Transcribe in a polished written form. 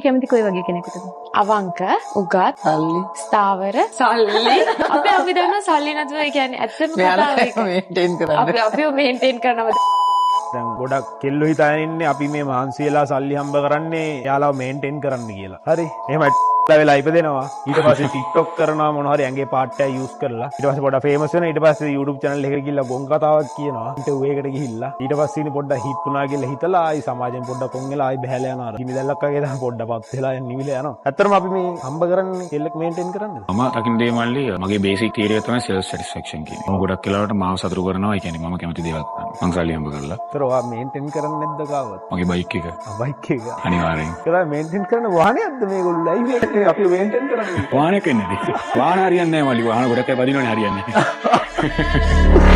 කැමති කොයි වගේ කෙනෙකුටද? අවංක, උගත්, සල්ලි ස්ථාවර, සල්ලි. අපි දන්නවා සල්ලි නැතුව ඒ කියන්නේ ඇත්තම කතාව ඒක. මේන්ටේන් කරන්න. අපිව මේන්ටේන් කරනවා. දැන් ගොඩක් කෙල්ලෝ හිතාගෙන ඉන්නේ අපි මේ මහන්සි වෙලා සල්ලි හම්බ කරන්නේ යාළුව මේන්ටේන් කරන්න කියලා. හරි. එහෙම වෙලා ඉපදෙනවා. ඊට පස්සේ TikTok කරනවා මොන හරි ඇඟේ පාට් එක යූස් කරලා. ඊට පස්සේ පොඩ්ඩක් ෆේමස් වෙනවා. ඊට පස්සේ YouTube channel එකකට ගිහිල්ලා ගොන් කතාවක් කියනවා. ඊට ඒකට ගිහිල්ලා ඊට පස්සේ ඉන්නේ පොඩ්ඩක් හිට් වුණා කියලා හිතලා ආයි සමාජයෙන් පොඩ්ඩක් කොන් වෙලා ආයි බහැලා යනවා. කිමි දැල්ලක් වගේ තමයි පොඩ්ඩක්පත් වෙලා නිවිලා යනවා. ඇත්තටම අපි මේ හම්බ කරන්නේ කෙල්ලෙක් මේන්ටේන් කරන්නද? මම රකින්නේ මල්ලි මගේ බේසික් තියරි එක තමයි self satisfaction කියන්නේ. මම ගොඩක් වෙලාවට මාව සතුටු කරනවා. ඒ කියන්නේ මම කැමති දේවල් කරනවා. මං සල්ලි හම්බ කරලා. ඒතර ඔයා මේන්ටේන් කරන්නේ නැද්ද කාවත්? මගේ බයික් එක. බයික් එක. අනිවාර්යෙන්. ඒකලා මේන්ටේන් කරන වාහනයක්ද මේගොල්ලෝ? ඇයි මේ අපි මේන්ටේන් කරන්නේ? වාහනයක් එන්නේ. වාහන හරියන්නේ නැහැ මල්ලි. වාහන ගොඩක් අය පදිනවනේ හරියන්නේ නැහැ.